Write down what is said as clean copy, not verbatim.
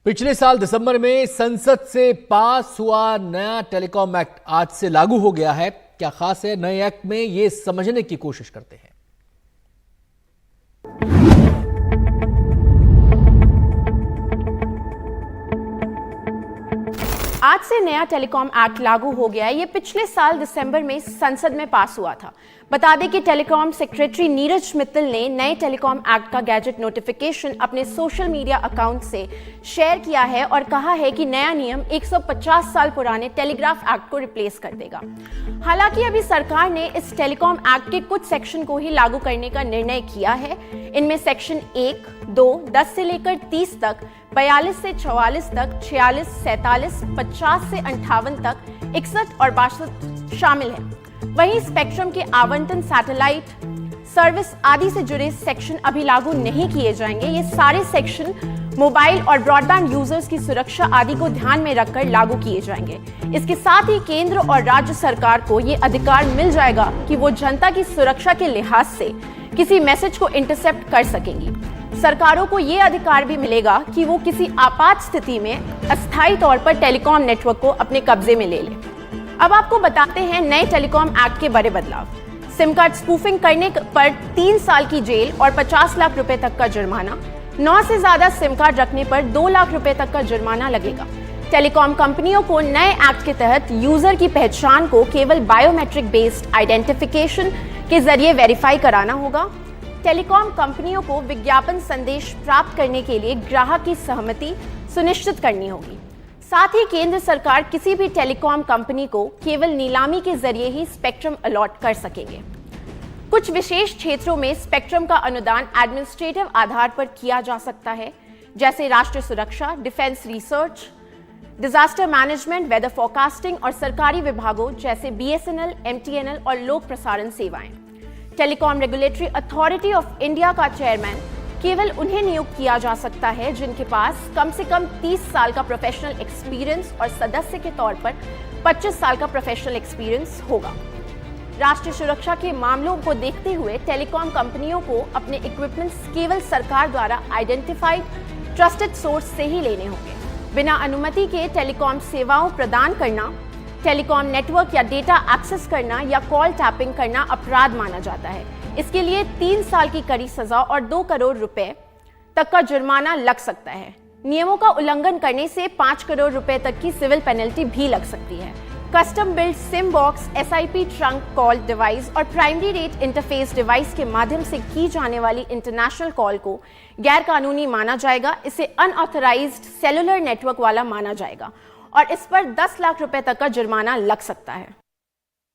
पिछले साल दिसंबर में संसद से पास हुआ नया टेलीकॉम एक्ट आज से लागू हो गया है। क्या खास है नए एक्ट में, ये समझने की कोशिश करते हैं। आज से नया टेलीकॉम एक्ट लागू हो गया है। ये पिछले साल दिसंबर में संसद में पास हुआ था। बता दें कि टेलीकॉम सेक्रेटरी नीरज मित्तल ने नए टेलीकॉम एक्ट का गैजेट नोटिफिकेशन अपने सोशल मीडिया अकाउंट से शेयर किया है और कहा है कि नया नियम 150 साल पुराने टेलीग्राफ एक्ट को रिप्लेस कर देगा। हालांकि अभी सरकार ने इस टेलीकॉम एक्ट के कुछ सेक्शन को ही लागू करने का निर्णय किया है। इनमें सेक्शन 1, 2, 10 से लेकर 30 तक, 42 से 44 तक, 46, 47, 50 से 58 तक, 61 और 62 शामिल है। वहीं स्पेक्ट्रम के आवंटन, सैटेलाइट सर्विस आदि से जुड़े सेक्शन अभी लागू नहीं किए जाएंगे। ये सारे सेक्शन मोबाइल और ब्रॉडबैंड यूजर्स की सुरक्षा आदि को ध्यान में रखकर लागू किए जाएंगे। इसके साथ ही केंद्र और राज्य सरकार को ये अधिकार मिल जाएगा कि वो जनता की सुरक्षा के लिहाज से किसी मैसेज को इंटरसेप्ट कर सकेंगी। सरकारों को ये अधिकार भी मिलेगा कि वो किसी आपात स्थिति में अस्थायी तौर पर टेलीकॉम नेटवर्क को अपने कब्जे में ले ले। अब आपको बताते हैं नए टेलीकॉम एक्ट के बड़े बदलाव। सिम कार्ड स्पूफिंग करने पर 3 साल की जेल और 50 लाख रुपए तक का जुर्माना। 9 से ज्यादा सिम कार्ड रखने पर 2 लाख रुपए तक का जुर्माना लगेगा। टेलीकॉम कंपनियों को नए एक्ट के तहत यूजर की पहचान को केवल बायोमेट्रिक बेस्ड आइडेंटिफिकेशन के जरिए वेरीफाई कराना होगा। टेलीकॉम कंपनियों को विज्ञापन संदेश प्राप्त करने के लिए ग्राहक की सहमति सुनिश्चित करनी होगी। साथ ही केंद्र सरकार किसी भी टेलीकॉम कंपनी को केवल नीलामी के जरिए ही स्पेक्ट्रम अलॉट कर सकेंगे। कुछ विशेष क्षेत्रों में स्पेक्ट्रम का अनुदान एडमिनिस्ट्रेटिव आधार पर किया जा सकता है, जैसे राष्ट्रीय सुरक्षा, defence research, disaster management, weather forecasting और सरकारी विभागों जैसे BSNL, MTNL और लोक प्रसारण सेवाएं। Telecom regulatory authority of India का चेयरमैन केवल उन्हें नियुक्त किया जा सकता है जिनके पास कम से कम 30 साल का प्रोफेशनल एक्सपीरियंस और सदस्य के तौर पर 25 साल का प्रोफेशनल एक्सपीरियंस होगा। राष्ट्रीय सुरक्षा के मामलों को देखते हुए टेलीकॉम कंपनियों को अपने इक्विपमेंट्स केवल सरकार द्वारा आइडेंटिफाइड ट्रस्टेड सोर्स से ही लेने होंगे। बिना अनुमति के टेलीकॉम सेवाओं प्रदान करना, टेलीकॉम नेटवर्क या डेटा एक्सेस करना या कॉल टैपिंग करना अपराध माना जाता है। इसके लिए 3 साल की कड़ी सजा और 2 करोड़ रुपए तक का जुर्माना लग सकता है। नियमों का उल्लंघन करने से 5 करोड़ रुपए तक की सिविल पेनल्टी भी लग सकती है। Custom build SIM box, SIP trunk call device और प्राइमरी रेट इंटरफेस डिवाइस के माध्यम से की जाने वाली इंटरनेशनल कॉल को गैर कानूनी माना जाएगा। इसे अनऑथराइज्ड सेलुलर नेटवर्क वाला माना जाएगा और इस पर 10 लाख रुपए तक का जुर्माना लग सकता है।